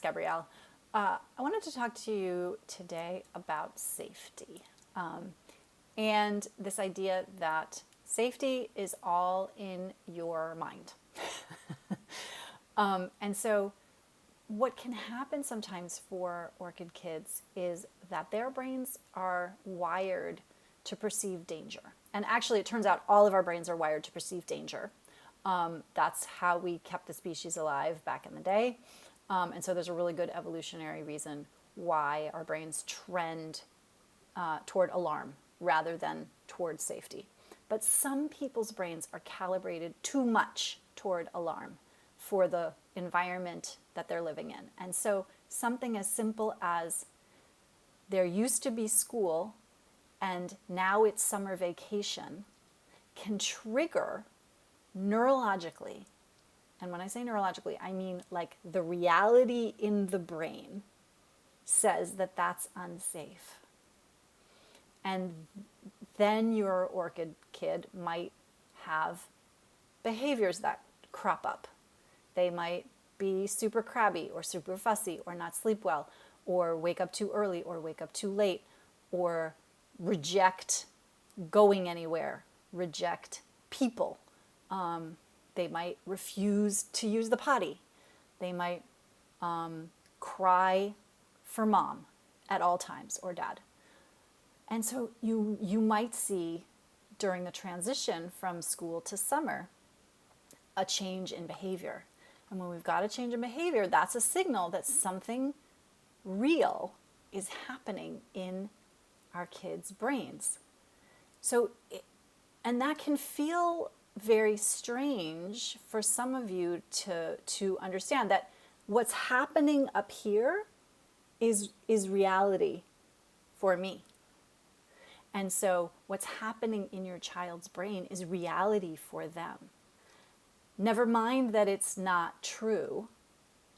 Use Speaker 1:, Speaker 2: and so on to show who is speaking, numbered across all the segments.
Speaker 1: Gabrielle. I wanted to talk to you today about safety and this idea that safety is all in your mind. And so what can happen sometimes for orchid kids is that their brains are wired to perceive danger. And actually, it turns out all of our brains are wired to perceive danger. That's how we kept the species alive back in the day. And so there's a really good evolutionary reason why our brains trend toward alarm rather than toward safety. But some people's brains are calibrated too much toward alarm for the environment that they're living in. And so something as simple as there used to be school and now it's summer vacation can trigger neurologically. And when I say neurologically, I mean like the reality in the brain says that that's unsafe. And then your orchid kid might have behaviors that crop up. They might be super crabby or super fussy or not sleep well or wake up too early or wake up too late or reject going anywhere, reject people. They might refuse to use the potty. They might cry for mom at all times or dad. And so you might see during the transition from school to summer a change in behavior. And when we've got a change in behavior, that's a signal that something real is happening in our kids' brains. So, and that can feel very strange for some of you to understand that what's happening up here is reality for me. And so what's happening in your child's brain is reality for them. Never mind that it's not true.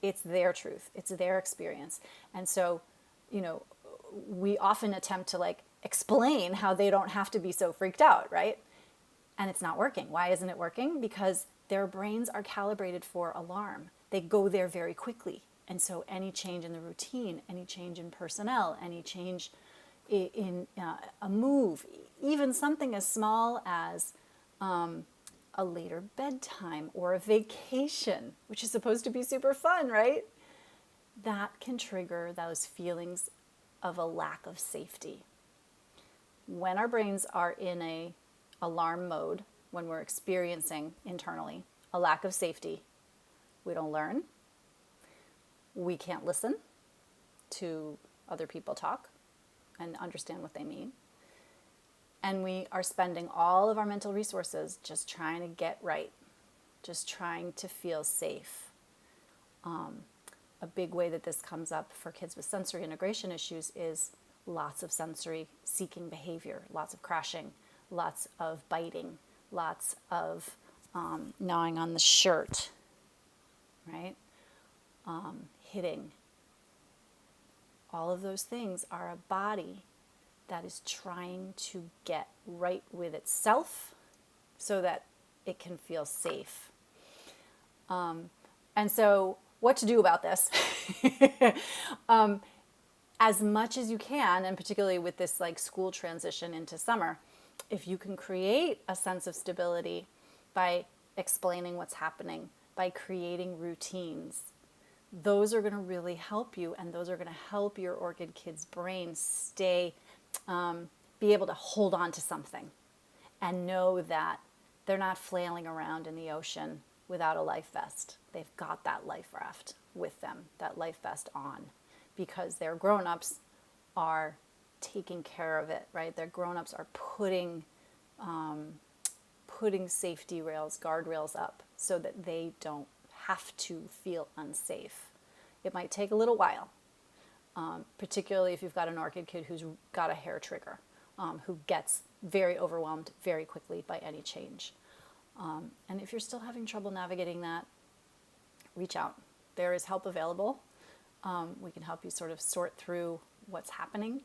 Speaker 1: It's their truth. It's their experience. And so, we often attempt to like explain how they don't have to be so freaked out, right? And it's not working. Why isn't it working? Because their brains are calibrated for alarm. They go there very quickly. And so any change in the routine, any change in personnel, any change in a move, even something as small as a later bedtime or a vacation, which is supposed to be super fun, right? That can trigger those feelings of a lack of safety. When our brains are in a alarm mode, when we're experiencing internally a lack of safety, we don't learn. We can't listen to other people talk and understand what they mean. And we are spending all of our mental resources just trying to get right, just trying to feel safe. A big way that this comes up for kids with sensory integration issues is lots of sensory seeking behavior, lots of crashing, lots of biting, lots of gnawing on the shirt, right? Hitting. All of those things are a body that is trying to get right with itself so that it can feel safe. And so what to do about this? As much as you can, and particularly with this like school transition into summer, if you can create a sense of stability by explaining what's happening, by creating routines, those are going to really help you, and those are going to help your orchid kid's brain stay, be able to hold on to something and know that they're not flailing around in the ocean without a life vest. They've got that life raft with them, that life vest on, because their grown-ups are taking care of it, right? Their grown-ups are putting safety rails, guardrails up so that they don't have to feel unsafe. It might take a little while, particularly if you've got an orchid kid who's got a hair trigger, who gets very overwhelmed very quickly by any change. And if you're still having trouble navigating that, reach out. There is help available. We can help you sort of sort through what's happening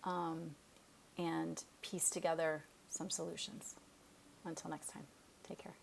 Speaker 1: and piece together some solutions. Until next time, take care.